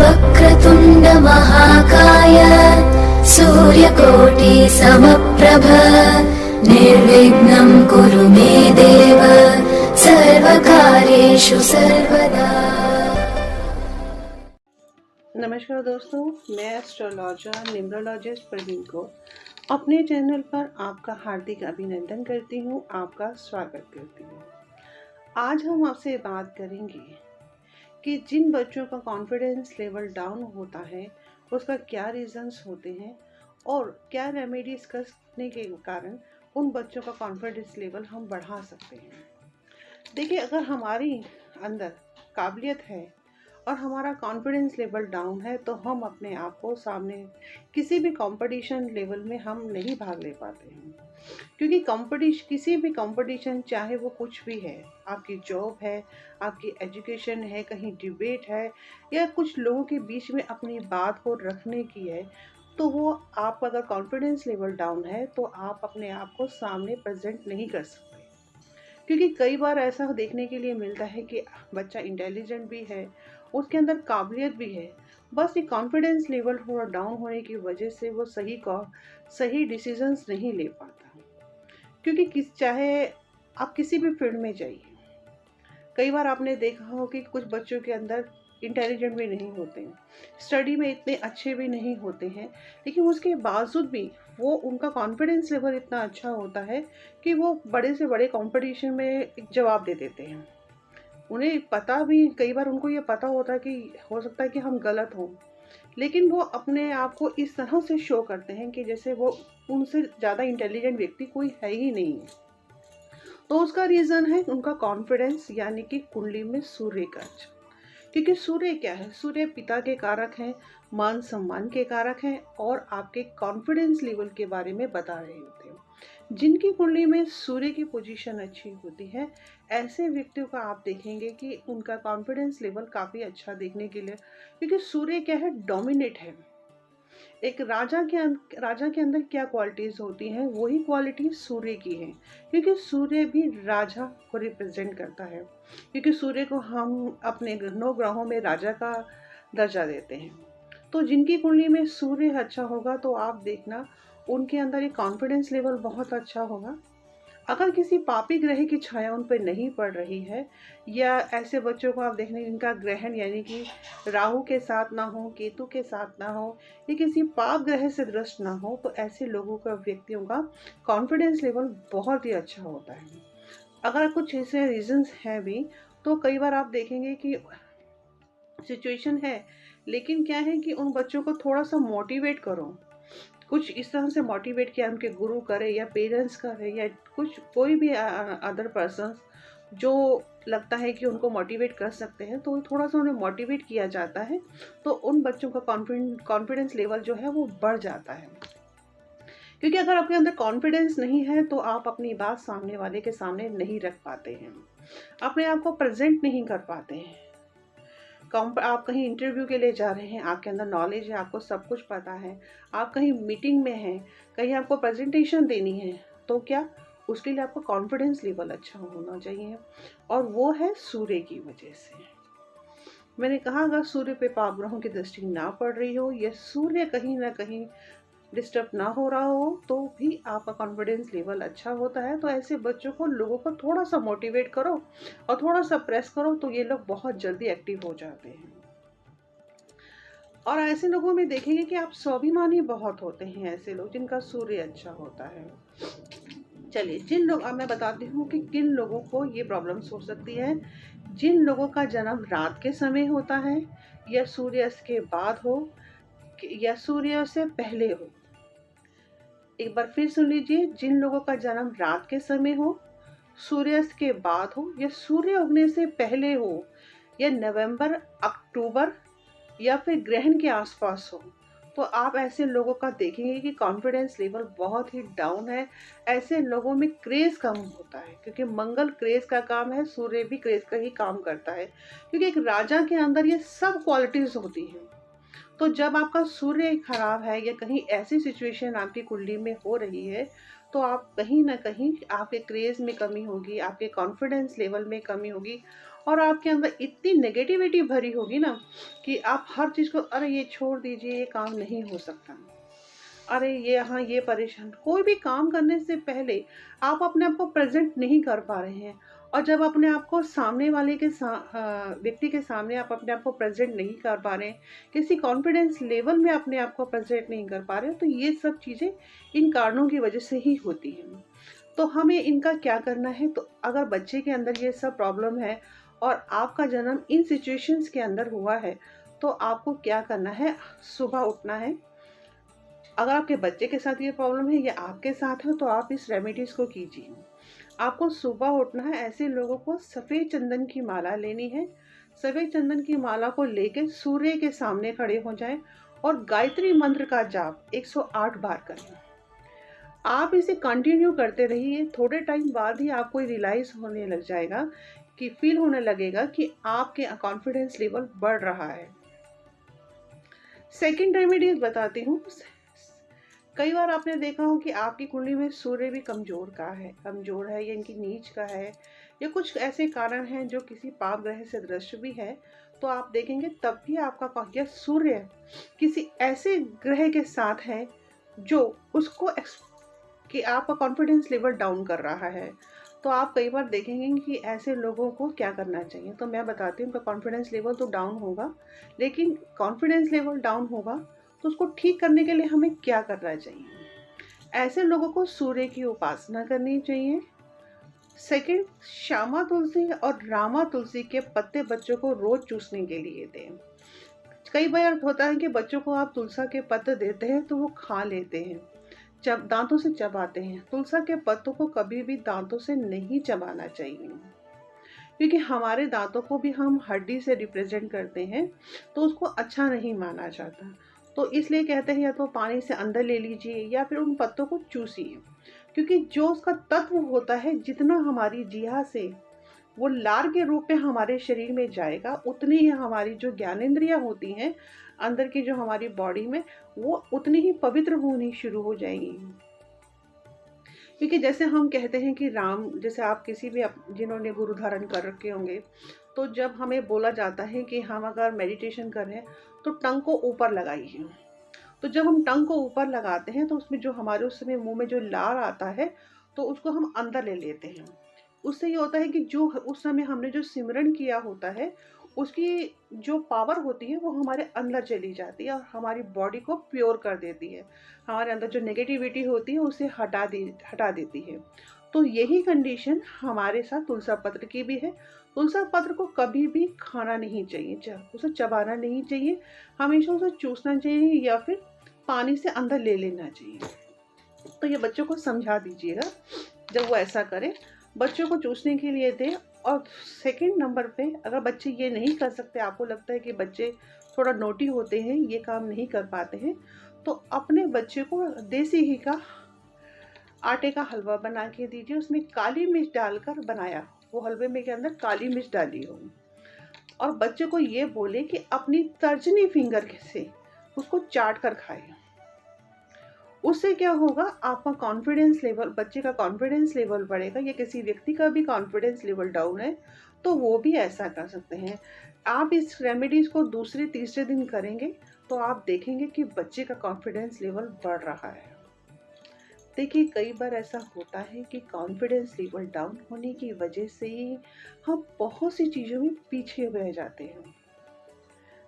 वक्रतुण्ड महाकाय सूर्यकोटि समप्रभ निर्विघ्नं कुरु मे देव सर्वकार्येषु सर्वदा। नमस्कार दोस्तों, मैं एस्ट्रोलॉजर न्यूमरोलॉजिस्ट प्रवीण को अपने चैनल पर आपका हार्दिक अभिनंदन करती हूँ, आपका स्वागत करती हूँ। आज हम आपसे बात करेंगे कि जिन बच्चों का कॉन्फिडेंस लेवल डाउन होता है उसका क्या रीजंस होते हैं और क्या रेमेडीज करने के कारण उन बच्चों का कॉन्फिडेंस लेवल हम बढ़ा सकते हैं। देखिए, अगर हमारी अंदर काबिलियत है और हमारा कॉन्फिडेंस लेवल डाउन है तो हम अपने आप को सामने किसी भी कंपटीशन लेवल में हम नहीं भाग ले पाते हैं, क्योंकि किसी भी कंपटीशन, चाहे वो कुछ भी है, आपकी जॉब है, आपकी एजुकेशन है, कहीं डिबेट है या कुछ लोगों के बीच में अपनी बात को रखने की है, तो वो आप अगर कॉन्फिडेंस लेवल डाउन है तो आप अपने आप को सामने प्रेजेंट नहीं कर सकते। क्योंकि कई बार ऐसा देखने के लिए मिलता है कि बच्चा इंटेलिजेंट भी है, उसके अंदर काबिलियत भी है, बस ये कॉन्फिडेंस लेवल थोड़ा डाउन होने की वजह से वो सही डिसीजंस नहीं ले पाता। क्योंकि चाहे आप किसी भी फील्ड में जाइए, कई बार आपने देखा हो कि कुछ बच्चों के अंदर इंटेलिजेंट भी नहीं होते हैं, स्टडी में इतने अच्छे भी नहीं होते हैं, लेकिन उसके बावजूद भी वो उनका कॉन्फिडेंस लेवल इतना अच्छा होता है कि वो बड़े से बड़े कंपटीशन में एक जवाब दे देते हैं। उन्हें पता भी, कई बार उनको ये पता होता है कि हो सकता है कि हम गलत हों, लेकिन वो अपने आप को इस तरह से शो करते हैं कि जैसे वो उनसे ज़्यादा इंटेलिजेंट व्यक्ति कोई है ही नहीं है। तो उसका रीज़न है उनका कॉन्फिडेंस, यानी कि कुंडली में सूर्य का अच्छा। क्योंकि सूर्य क्या है? सूर्य पिता के कारक हैं, मान सम्मान के कारक हैं और आपके कॉन्फिडेंस लेवल के बारे में बता रहे होते हैं। जिनकी कुंडली में सूर्य की पोजीशन अच्छी होती है, ऐसे व्यक्तियों का आप देखेंगे कि उनका कॉन्फिडेंस लेवल काफ़ी अच्छा देखने के लिए, क्योंकि सूर्य क्या है? डोमिनेट है। एक राजा के अंदर क्या क्वालिटीज होती हैं, वही क्वालिटी सूर्य की है, क्योंकि सूर्य भी राजा को रिप्रेजेंट करता है। क्योंकि सूर्य को हम अपने 9 ग्रहों में राजा का दर्जा देते हैं। तो जिनकी कुंडली में सूर्य अच्छा होगा तो आप देखना उनके अंदर एक कॉन्फिडेंस लेवल बहुत अच्छा होगा। अगर किसी पापी ग्रह की छाया उन पर नहीं पड़ रही है, या ऐसे बच्चों को आप देखने जिनका ग्रहण यानी कि राहु के साथ ना हो, केतु के साथ ना हो, या किसी पाप ग्रह से दृष्ट ना हो, तो ऐसे लोगों का, व्यक्तियों का कॉन्फिडेंस लेवल बहुत ही अच्छा होता है। अगर कुछ ऐसे रीजंस हैं भी तो कई बार आप देखेंगे कि सिचुएशन है, लेकिन क्या है कि उन बच्चों को थोड़ा सा मोटिवेट करो, कुछ इस तरह से मोटिवेट किया, उनके गुरु करे या पेरेंट्स करे या कुछ कोई भी अदर पर्सन जो लगता है कि उनको मोटिवेट कर सकते हैं, तो थोड़ा सा उन्हें मोटिवेट किया जाता है तो उन बच्चों का कॉन्फिडेंस लेवल जो है वो बढ़ जाता है। क्योंकि अगर आपके अंदर कॉन्फिडेंस नहीं है तो आप अपनी बात सामने वाले के सामने नहीं रख पाते हैं, अपने आप को प्रेजेंट नहीं कर पाते हैं। आप कहीं इंटरव्यू के लिए जा रहे हैं, आपके अंदर नॉलेज है, आपको सब कुछ पता है, आप कहीं मीटिंग में हैं, कहीं आपको प्रेजेंटेशन देनी है, तो क्या उसके लिए आपका कॉन्फिडेंस लेवल अच्छा होना चाहिए, और वो है सूर्य की वजह से। मैंने कहा, अगर सूर्य पे पाप ग्रहों की दृष्टि ना पड़ रही हो या सूर्य कहीं ना कहीं डिस्टर्ब ना हो रहा हो तो भी आपका कॉन्फिडेंस लेवल अच्छा होता है। तो ऐसे बच्चों को, लोगों को थोड़ा सा मोटिवेट करो और थोड़ा सा प्रेस करो तो ये लोग बहुत जल्दी एक्टिव हो जाते हैं। और ऐसे लोगों में देखेंगे कि आप स्वाभिमानी बहुत होते हैं, ऐसे लोग जिनका सूर्य अच्छा होता है। चलिए, अब मैं बताती हूँ कि किन लोगों को ये प्रॉब्लम्स हो सकती है। जिन लोगों का जन्म रात के समय होता है, या सूर्यास्त के बाद हो, या सूर्य से पहले हो। एक बार फिर सुन लीजिए, जिन लोगों का जन्म रात के समय हो, सूर्यास्त के बाद हो, या सूर्य उगने से पहले हो, या नवंबर, अक्टूबर या फिर ग्रहण के आसपास हो, तो आप ऐसे लोगों का देखेंगे कि कॉन्फिडेंस लेवल बहुत ही डाउन है। ऐसे लोगों में क्रेज कम होता है, क्योंकि मंगल क्रेज का काम है, सूर्य भी क्रेज का ही काम करता है। क्योंकि एक राजा के अंदर ये सब क्वालिटीज होती हैं। तो जब आपका सूर्य खराब है या कहीं ऐसी सिचुएशन आपकी कुंडली में हो रही है, तो आप कहीं ना कहीं आपके क्रेज में कमी होगी, आपके कॉन्फिडेंस लेवल में कमी होगी, और आपके अंदर इतनी नेगेटिविटी भरी होगी ना कि आप हर चीज़ को अरे ये छोड़ दीजिए, ये काम नहीं हो सकता, अरे ये हाँ ये परेशान। कोई भी काम करने से पहले आप अपने आप को प्रेजेंट नहीं कर पा रहे हैं, और जब अपने आप को सामने वाले के व्यक्ति के सामने आप अपने आप को प्रेजेंट नहीं कर पा रहे हैं, किसी कॉन्फिडेंस लेवल में अपने आप को प्रेजेंट नहीं कर पा रहे हैं, तो ये सब चीज़ें इन कारणों की वजह से ही होती हैं। तो हमें इनका क्या करना है? तो अगर बच्चे के अंदर ये सब प्रॉब्लम है और आपका जन्म इन सिचुएशंस के अंदर हुआ है, तो आपको क्या करना है? सुबह उठना है। अगर आपके बच्चे के साथ ये प्रॉब्लम है या आपके साथ है, तो आप इस रेमेडीज़ को कीजिए। आपको सुबह उठना है, ऐसे लोगों को सफ़ेद चंदन की माला लेनी है। सफ़ेद चंदन की माला को लेकर सूर्य के सामने खड़े हो जाएं और गायत्री मंत्र का जाप 108 बार करें। आप इसे कंटिन्यू करते रहिए। थोड़े टाइम बाद ही आपको रियलाइज़ होने लग जाएगा कि फील होने लगेगा कि आपके कॉन्फिडेंस लेवल बढ़ रहा है। सेकंड रेमेडीज बताती हूँ। कई बार आपने देखा हो कि आपकी कुंडली में सूर्य भी कमज़ोर है या इनकी नीच का है, या कुछ ऐसे कारण हैं जो किसी पाप ग्रह से दृष्ट भी है, तो आप देखेंगे तब भी आपका यह सूर्य किसी ऐसे ग्रह के साथ है जो उसको कि आपका कॉन्फिडेंस लेवल डाउन कर रहा है। तो आप कई बार देखेंगे कि ऐसे लोगों को क्या करना चाहिए। तो मैं बताती हूँ, उनका कॉन्फिडेंस लेवल तो डाउन होगा, लेकिन कॉन्फिडेंस लेवल डाउन होगा तो उसको ठीक करने के लिए हमें क्या करना चाहिए? ऐसे लोगों को सूर्य की उपासना करनी चाहिए। सेकंड, श्यामा तुलसी और रामा तुलसी के पत्ते बच्चों को रोज चूसने के लिए दें। कई बार होता है कि बच्चों को आप तुलसा के पत्ते देते हैं तो वो खा लेते हैं, दांतों से चबाते हैं। तुलसा के पत्तों को कभी भी दांतों से नहीं चबाना चाहिए, क्योंकि हमारे दांतों को भी हम हड्डी से रिप्रेजेंट करते हैं, तो उसको अच्छा नहीं माना जाता। तो इसलिए कहते हैं या तो पानी से अंदर ले लीजिए या फिर उन पत्तों को चूसिए, क्योंकि जो उसका तत्व होता है, जितना हमारी जीहा से वो लार के रूप में हमारे शरीर में जाएगा, उतनी ही हमारी जो ज्ञानेंद्रियां होती हैं अंदर की, जो हमारी बॉडी में, वो उतनी ही पवित्र होनी शुरू हो जाएंगी। क्योंकि जैसे हम कहते हैं कि राम, जैसे आप किसी भी जिन्होंने गुरु धारण कर रखे होंगे, तो जब हमें बोला जाता है कि हम अगर मेडिटेशन कर रहे हैं तो टंग को ऊपर लगाइए। तो जब हम टंग को ऊपर लगाते हैं तो उसमें जो हमारे उस समय मुंह में जो लार आता है, तो उसको हम अंदर ले लेते हैं। उससे ये होता है कि जो उस समय हमने जो सिमरन किया होता है, उसकी जो पावर होती है वो हमारे अंदर चली जाती है और हमारी बॉडी को प्योर कर देती है। हमारे अंदर जो नेगेटिविटी होती है उसे हटा देती है। तो यही कंडीशन हमारे साथ तुलसा पत्र की भी है। तुलसा पत्र को कभी भी खाना नहीं चाहिए, उसे चबाना नहीं चाहिए, हमेशा उसे चूसना चाहिए या फिर पानी से अंदर ले लेना चाहिए। तो ये बच्चों को समझा दीजिएगा जब वो ऐसा करें, बच्चों को चूसने के लिए दें। और सेकंड नंबर पे, अगर बच्चे ये नहीं कर सकते, आपको लगता है कि बच्चे थोड़ा नोटी होते हैं, ये काम नहीं कर पाते हैं, तो अपने बच्चे को देसी घी का आटे का हलवा बना के दीजिए। उसमें काली मिर्च डालकर बनाया, वो हलवे में के अंदर काली मिर्च डाली हो, और बच्चे को ये बोले कि अपनी तर्जनी फिंगर से उसको चाट कर खाए। उससे क्या होगा, आपका कॉन्फिडेंस लेवल, बच्चे का कॉन्फिडेंस लेवल बढ़ेगा। या किसी व्यक्ति का भी कॉन्फिडेंस लेवल डाउन है तो वो भी ऐसा कर सकते हैं। आप इस रेमेडीज़ को दूसरे तीसरे दिन करेंगे तो आप देखेंगे कि बच्चे का कॉन्फिडेंस लेवल बढ़ रहा है। देखिए, कई बार ऐसा होता है कि कॉन्फिडेंस लेवल डाउन होने की वजह से हम बहुत सी चीज़ों में पीछे रह जाते हैं।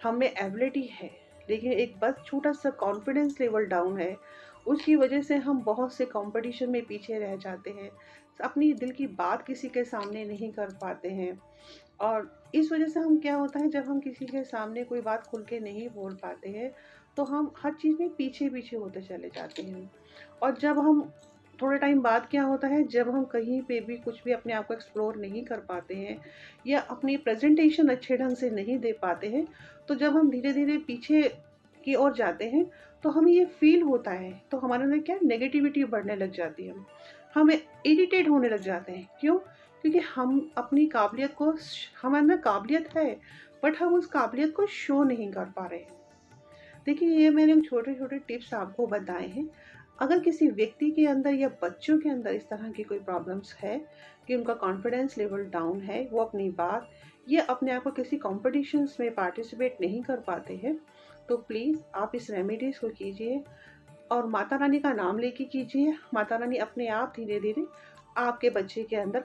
हमें एबिलिटी है, लेकिन एक बस छोटा सा कॉन्फिडेंस लेवल डाउन है, उसकी वजह से हम बहुत से कंपटीशन में पीछे रह जाते हैं, अपनी दिल की बात किसी के सामने नहीं कर पाते हैं। और इस वजह से हम क्या होता है, जब हम किसी के सामने कोई बात खुल के नहीं बोल पाते हैं तो हम हर चीज़ में पीछे पीछे होते चले जाते हैं। और जब हम थोड़े टाइम बाद क्या होता है, जब हम कहीं पे भी कुछ भी अपने आप को एक्सप्लोर नहीं कर पाते हैं या अपनी प्रेजेंटेशन अच्छे ढंग से नहीं दे पाते हैं, तो जब हम धीरे धीरे पीछे की ओर जाते हैं तो हमें ये फील होता है, तो हमारे अंदर क्या नेगेटिविटी बढ़ने लग जाती है, हमें इरिटेट होने लग जाते हैं। क्यों? क्योंकि हम अपनी काबिलियत को, हमारे अंदर काबिलियत है बट हम उस काबिलियत को शो नहीं कर पा रहे हैं। देखिए, ये मैंने छोटे छोटे टिप्स आपको बताए हैं। अगर किसी व्यक्ति के अंदर या बच्चों के अंदर इस तरह की कोई प्रॉब्लम्स है कि उनका कॉन्फिडेंस लेवल डाउन है, वो अपनी बात ये अपने आप को किसी कॉम्पिटिशन्स में पार्टिसिपेट नहीं कर पाते हैं, तो प्लीज़ आप इस रेमेडीज़ को कीजिए और माता रानी का नाम लेके कीजिए। माता रानी अपने आप धीरे धीरे आपके बच्चे के अंदर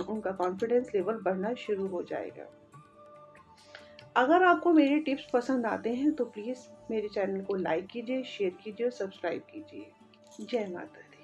उनका कॉन्फिडेंस लेवल बढ़ना शुरू हो जाएगा। अगर आपको मेरे टिप्स पसंद आते हैं तो प्लीज़ मेरे चैनल को लाइक कीजिए, शेयर कीजिए और सब्सक्राइब कीजिए। जय माता दी।